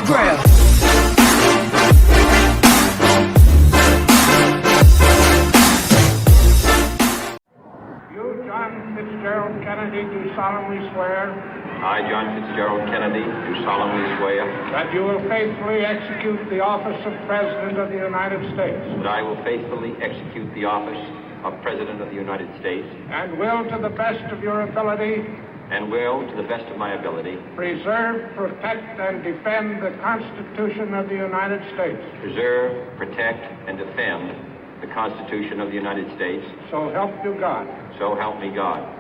ground. You, John Fitzgerald Kennedy, do solemnly swear I, John Fitzgerald Kennedy, do solemnly swear that you will faithfully execute the office of President of the United States that I will faithfully execute the office of President of the United States and will, to the best of your ability, and will, to the best of my ability, preserve, protect, and defend the Constitution of the United States. preserve, protect, and defend the Constitution of the United States. So help you God. So help me God.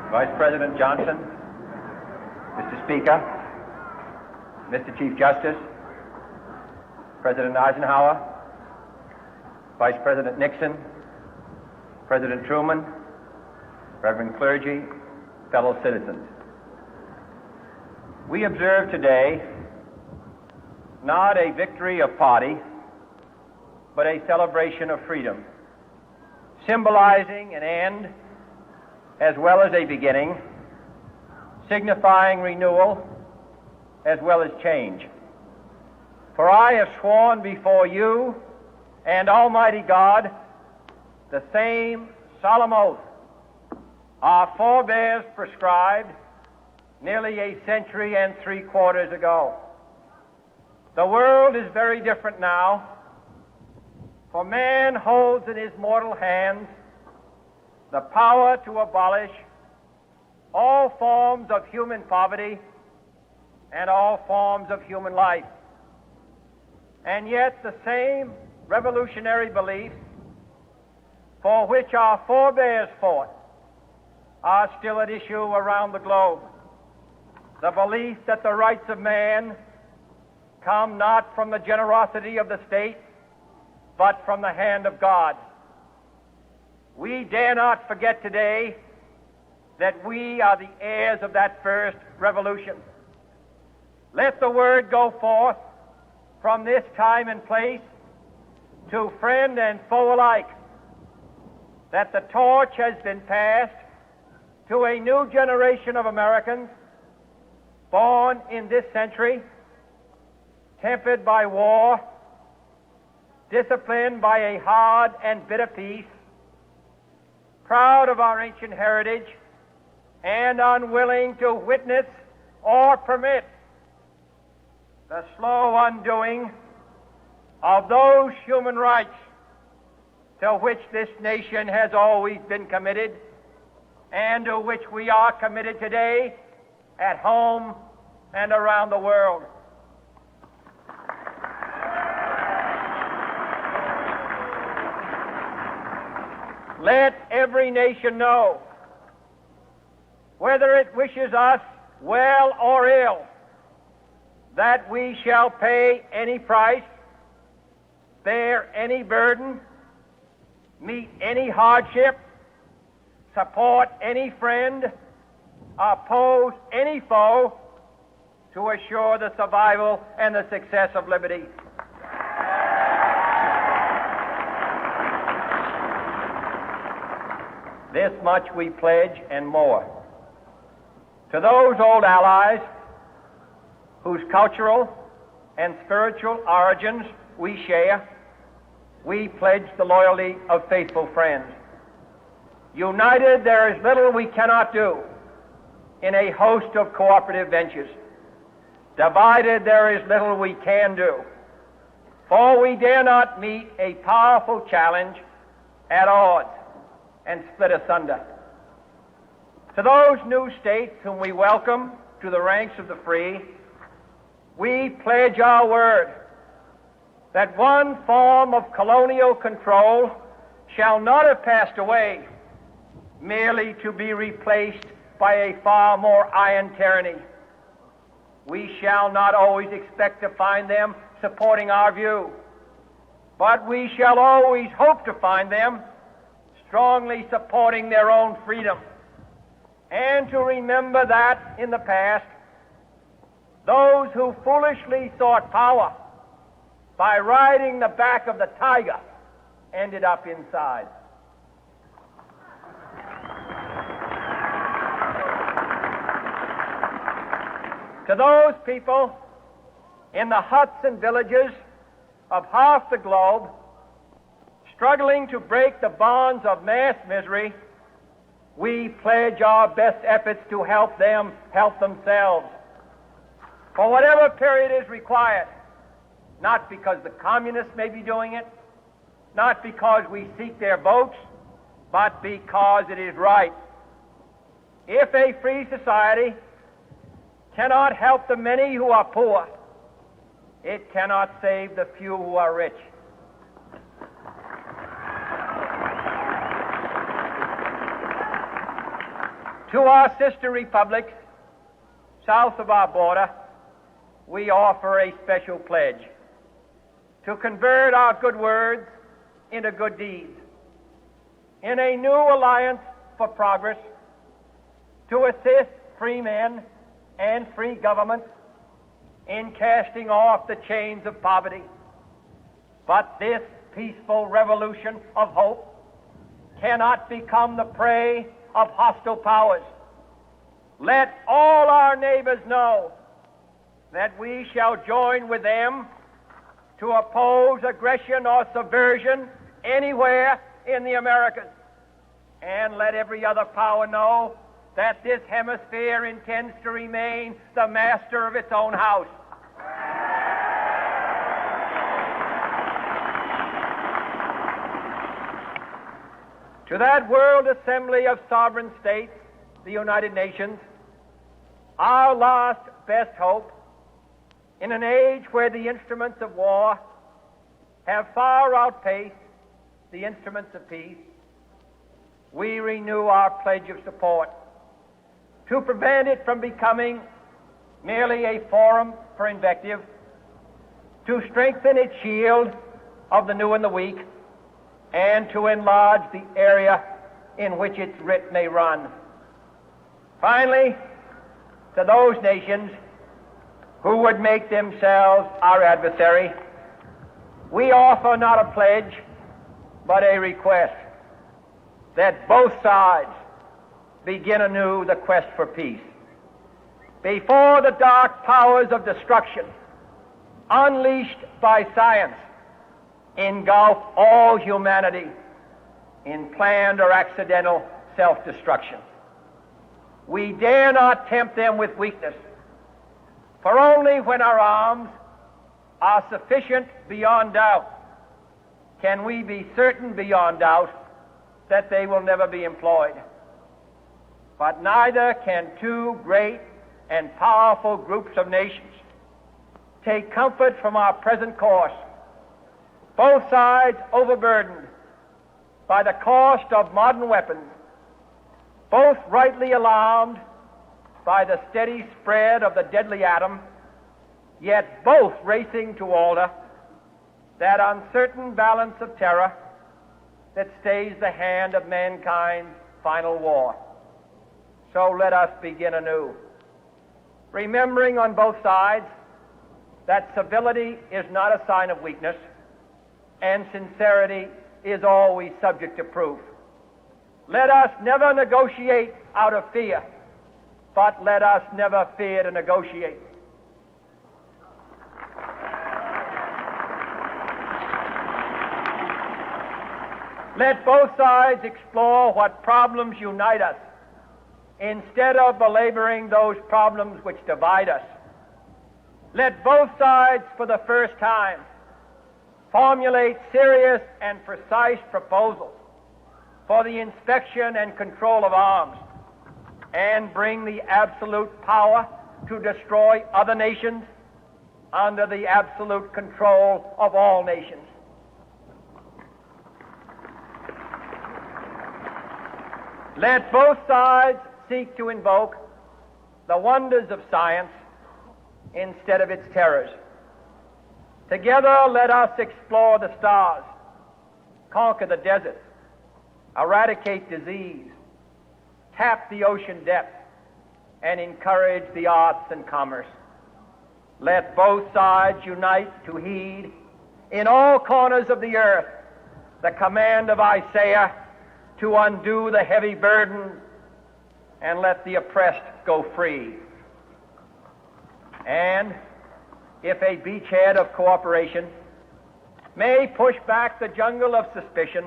Vice President Johnson, Mr. Speaker, Mr. Chief Justice, President Eisenhower, Vice President Nixon, President Truman, Reverend clergy, fellow citizens. We observe today not a victory of party, but a celebration of freedom, symbolizing an end as well as a beginning, signifying renewal as well as change. For I have sworn before you and Almighty God the same solemn oath our forebears prescribed nearly a century and 3/4 ago. The world is very different now, for man holds in his mortal hands the power to abolish all forms of human poverty and all forms of human life. And yet the same revolutionary beliefs for which our forebears fought are still at issue around the globe. The belief that the rights of man come not from the generosity of the state, but from the hand of God. We dare not forget today that we are the heirs of that first revolution. Let the word go forth from this time and place to friend and foe alike that the torch has been passed to a new generation of Americans born in this century, tempered by war, disciplined by a hard and bitter peace, proud of our ancient heritage, and unwilling to witness or permit the slow undoing of those human rights to which this nation has always been committed and to which we are committed today at home and around the world. Let every nation know, whether it wishes us well or ill, that we shall pay any price, bear any burden, meet any hardship, support any friend, oppose any foe to assure the survival and the success of liberty. This much we pledge and more. To those old allies whose cultural and spiritual origins we share, we pledge the loyalty of faithful friends. United, there is little we cannot do in a host of cooperative ventures. Divided, there is little we can do, for we dare not meet a powerful challenge at odds and split asunder. To those new states whom we welcome to the ranks of the free, we pledge our word that one form of colonial control shall not have passed away merely to be replaced by a far more iron tyranny. We shall not always expect to find them supporting our view, but we shall always hope to find them strongly supporting their own freedom, and to remember that in the past, those who foolishly sought power by riding the back of the tiger ended up inside. To those people in the huts and villages of half the globe struggling to break the bonds of mass misery, we pledge our best efforts to help them help themselves for whatever period is required, not because the communists may be doing it, not because we seek their votes, but because it is right. If a free society cannot help the many who are poor, it cannot save the few who are rich. To our sister republics south of our border, we offer a special pledge to convert our good words into good deeds, in a new alliance for progress, to assist free men and free governments in casting off the chains of poverty. But this peaceful revolution of hope cannot become the prey of hostile powers. Let all our neighbors know that we shall join with them to oppose aggression or subversion anywhere in the Americas. And let every other power know that this hemisphere intends to remain the master of its own house. To that World Assembly of Sovereign States, the United Nations, our last best hope, in an age where the instruments of war have far outpaced the instruments of peace, we renew our pledge of support to prevent it from becoming merely a forum for invective, to strengthen its shield of the new and the weak, and to enlarge the area in which its writ may run. Finally, to those nations who would make themselves our adversary, we offer not a pledge, but a request that both sides begin anew the quest for peace. Before the dark powers of destruction, unleashed by science, engulf all humanity in planned or accidental self-destruction, we dare not tempt them with weakness, for only when our arms are sufficient beyond doubt can we be certain beyond doubt that they will never be employed. But neither can two great and powerful groups of nations take comfort from our present course, both sides overburdened by the cost of modern weapons, both rightly alarmed by the steady spread of the deadly atom, yet both racing to alter that uncertain balance of terror that stays the hand of mankind's final war. So let us begin anew, remembering on both sides that civility is not a sign of weakness, and sincerity is always subject to proof. Let us never negotiate out of fear, but let us never fear to negotiate. Let both sides explore what problems unite us, instead of belaboring those problems which divide us. Let both sides, for the first time, formulate serious and precise proposals for the inspection and control of arms, and bring the absolute power to destroy other nations under the absolute control of all nations. Let both sides seek to invoke the wonders of science, instead of its terrors. Together, let us explore the stars, conquer the deserts, eradicate disease, tap the ocean depths, and encourage the arts and commerce. Let both sides unite to heed in all corners of the earth the command of Isaiah to undo the heavy burden and let the oppressed go free. And if a beachhead of cooperation may push back the jungle of suspicion,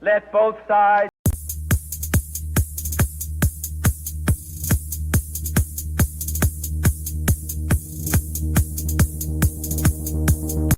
let both sides